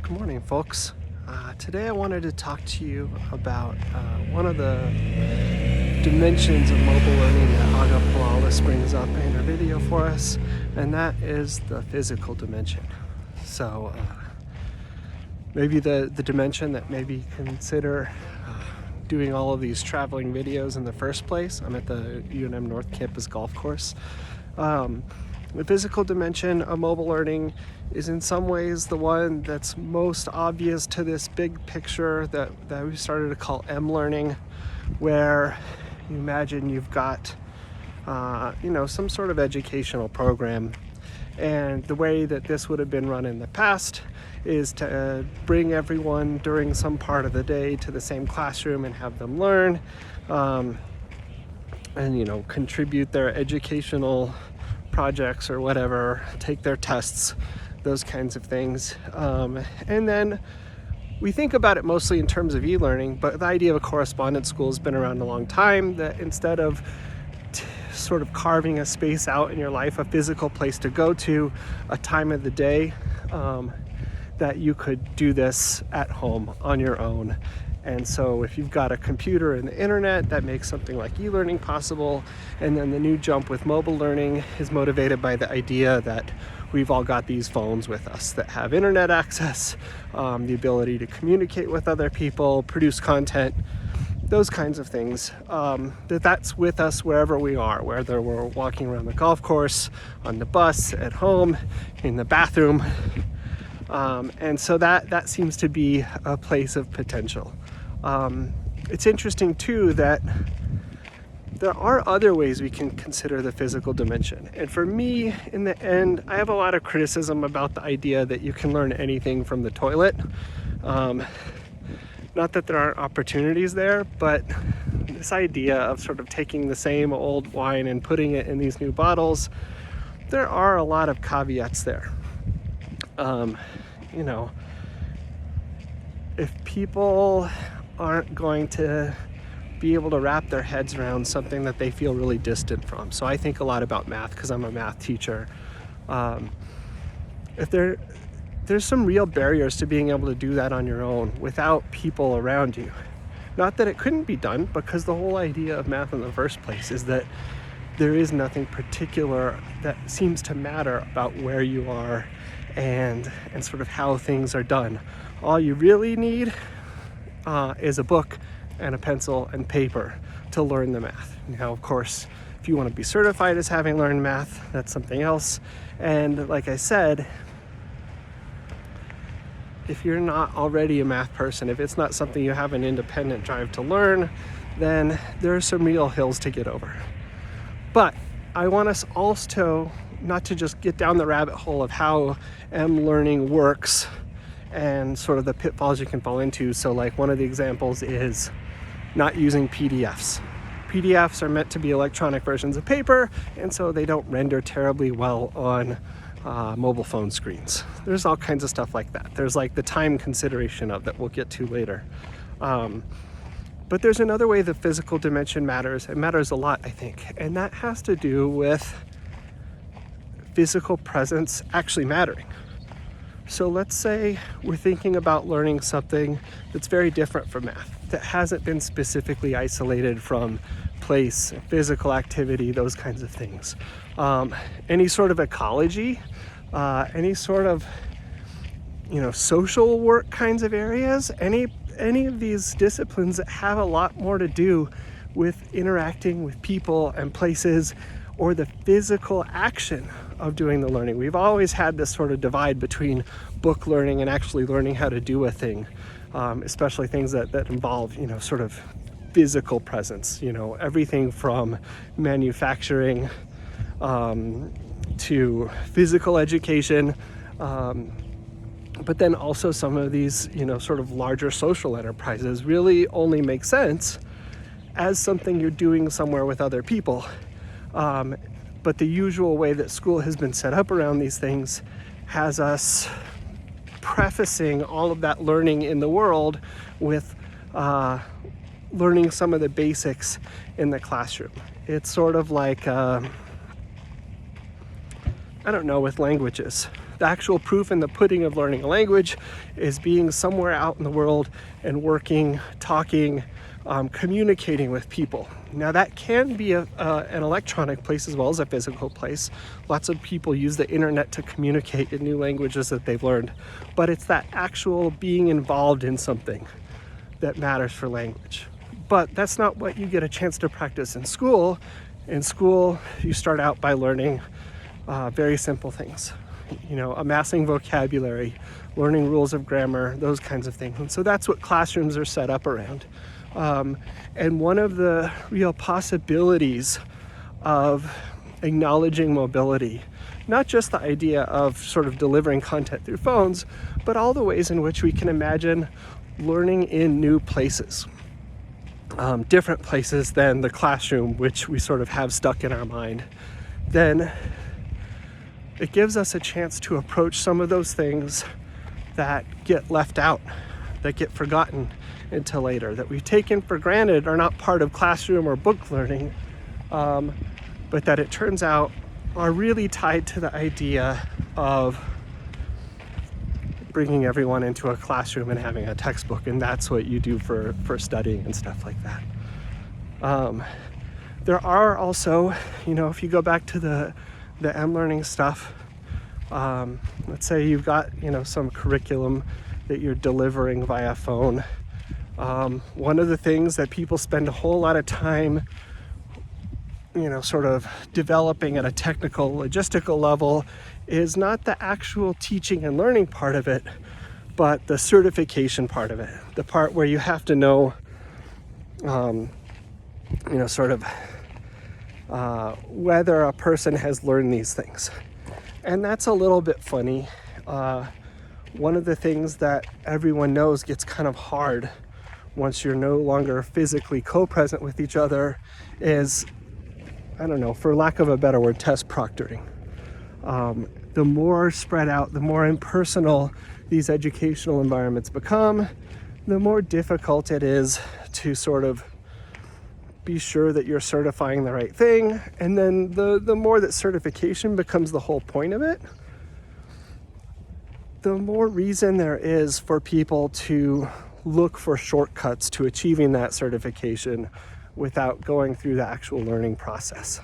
Good morning, folks. Today I wanted to talk to you about one of the dimensions of mobile learning that Aga Palalis brings up in her video for us, and that is the physical dimension. So maybe the dimension that maybe consider doing all of these traveling videos in the first place. I'm at the UNM North Campus golf course. The physical dimension of mobile learning is in some ways the one that's most obvious to this big picture that we started to call M-learning, where you imagine you've got some sort of educational program, and the way that this would have been run in the past is to bring everyone during some part of the day to the same classroom and have them learn and contribute their educational projects or whatever, take their tests, those kinds of things. And then we think about it mostly in terms of e-learning, but the idea of a correspondence school has been around a long time, that instead of sort of carving a space out in your life, a physical place to go to, a time of the day, that you could do this at home on your own. And so if you've got a computer and the internet, that makes something like e-learning possible. And then the new jump with mobile learning is motivated by the idea that we've all got these phones with us that have internet access, the ability to communicate with other people, produce content, those kinds of things, that's with us wherever we are, whether we're walking around the golf course, on the bus, at home, in the bathroom. And so that seems to be a place of potential. It's interesting too that there are other ways we can consider the physical dimension. And for me, in the end, I have a lot of criticism about the idea that you can learn anything from the toilet. Not that there aren't opportunities there, but this idea of sort of taking the same old wine and putting it in these new bottles, there are a lot of caveats there. If people aren't going to be able to wrap their heads around something that they feel really distant from. So I think a lot about math because I'm a math teacher. If there's some real barriers to being able to do that on your own without people around you. Not that it couldn't be done, because the whole idea of math in the first place is that there is nothing particular that seems to matter about where you are and sort of how things are done. All you really need is a book and a pencil and paper to learn the math. Now, of course, if you want to be certified as having learned math, that's something else. And like I said, if you're not already a math person, if it's not something you have an independent drive to learn, then there are some real hills to get over. But I want us also not to just get down the rabbit hole of how M-learning works and sort of the pitfalls you can fall into. So like one of the examples is not using PDFs. PDFs are meant to be electronic versions of paper, and so they don't render terribly well on mobile phone screens. There's all kinds of stuff like that. There's like the time consideration of that we'll get to later. But there's another way the physical dimension matters. It matters a lot, I think, and that has to do with physical presence actually mattering. So let's say we're thinking about learning something that's very different from math, that hasn't been specifically isolated from place, physical activity, those kinds of things. Any sort of ecology, any sort of social work kinds of areas, any of these disciplines that have a lot more to do with interacting with people and places, or the physical action of doing the learning. We've always had this sort of divide between book learning and actually learning how to do a thing, especially things that involve, sort of physical presence, everything from manufacturing to physical education, but then also some of these, sort of larger social enterprises really only make sense as something you're doing somewhere with other people. But the usual way that school has been set up around these things has us prefacing all of that learning in the world with learning some of the basics in the classroom. It's sort of like, with languages. The actual proof in the pudding of learning a language is being somewhere out in the world and working, talking, communicating with people. Now that can be an electronic place as well as a physical place. Lots of people use the internet to communicate in new languages that they've learned, but it's that actual being involved in something that matters for language. But that's not what you get a chance to practice in school. In school, you start out by learning very simple things, amassing vocabulary, learning rules of grammar, those kinds of things. And so that's what classrooms are set up around. And one of the real possibilities of acknowledging mobility, not just the idea of sort of delivering content through phones, but all the ways in which we can imagine learning in new places, different places than the classroom, which we sort of have stuck in our mind, then it gives us a chance to approach some of those things that get left out, that get forgotten until later, that we've taken for granted are not part of classroom or book learning, but that it turns out are really tied to the idea of bringing everyone into a classroom and having a textbook, and that's what you do for studying and stuff like that. There are also, if you go back to the M-learning stuff, let's say you've got, some curriculum that you're delivering via phone. One of the things that people spend a whole lot of time, sort of developing at a technical, logistical level is not the actual teaching and learning part of it, but the certification part of it. The part where you have to know, whether a person has learned these things. And that's a little bit funny. One of the things that everyone knows gets kind of hard once you're no longer physically co-present with each other is, for lack of a better word, test proctoring. The more spread out, the more impersonal these educational environments become, the more difficult it is to sort of be sure that you're certifying the right thing. And then the more that certification becomes the whole point of it, the more reason there is for people to look for shortcuts to achieving that certification without going through the actual learning process.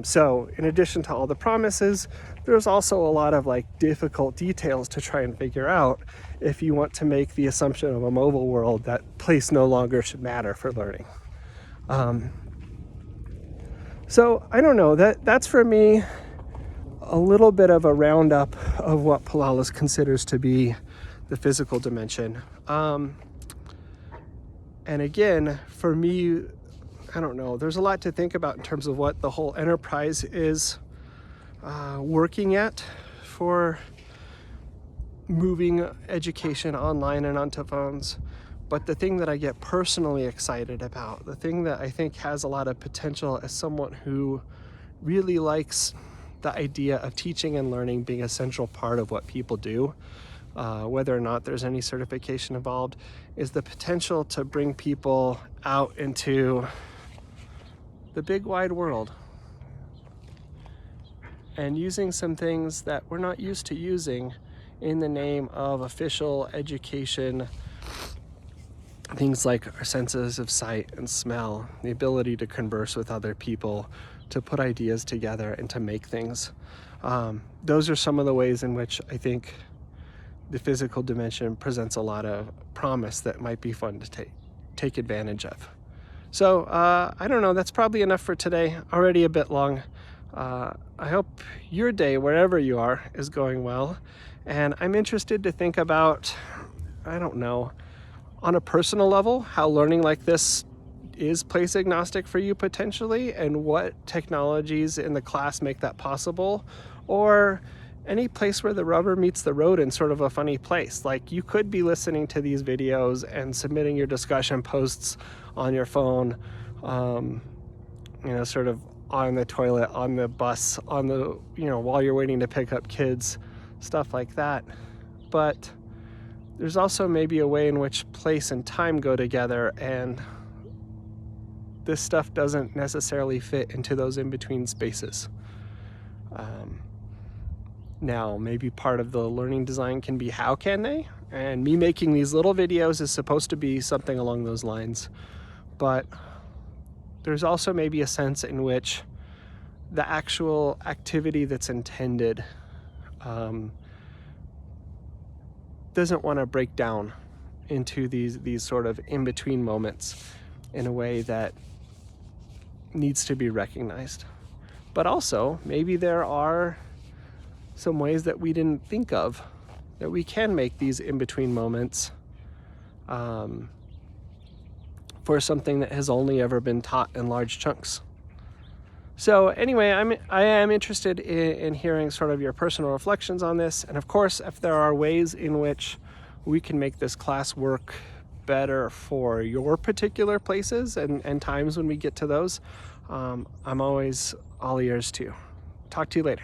So in addition to all the promises, there's also a lot of difficult details to try and figure out if you want to make the assumption of a mobile world that place no longer should matter for learning. So I don't know, that's for me a little bit of a roundup of what Palalis considers to be the physical dimension. And again, for me, I don't know, there's a lot to think about in terms of what the whole enterprise is working at for moving education online and onto phones. But the thing that I get personally excited about, the thing that I think has a lot of potential as someone who really likes the idea of teaching and learning being a central part of what people do, whether or not there's any certification involved, is the potential to bring people out into the big wide world and using some things that we're not used to using in the name of official education. Things like our senses of sight and smell, the ability to converse with other people, to put ideas together and to make things. Those are some of the ways in which I think the physical dimension presents a lot of promise that might be fun to take advantage of. So I don't know, that's probably enough for today, already a bit long. I hope your day, wherever you are, is going well. And I'm interested to think about, on a personal level, how learning like this is place agnostic for you potentially, and what technologies in the class make that possible, or any place where the rubber meets the road in sort of a funny place. Like, you could be listening to these videos and submitting your discussion posts on your phone, sort of on the toilet, on the bus, on the, while you're waiting to pick up kids, stuff like that. But there's also maybe a way in which place and time go together, and this stuff doesn't necessarily fit into those in-between spaces. Now, maybe part of the learning design can be how can they? And me making these little videos is supposed to be something along those lines. But there's also maybe a sense in which the actual activity that's intended doesn't want to break down into these sort of in-between moments in a way that needs to be recognized. But also, maybe there are some ways that we didn't think of that we can make these in-between moments for something that has only ever been taught in large chunks. So anyway, I am interested in hearing sort of your personal reflections on this. And of course, if there are ways in which we can make this class work better for your particular places and times when we get to those, I'm always all ears too. Talk to you later.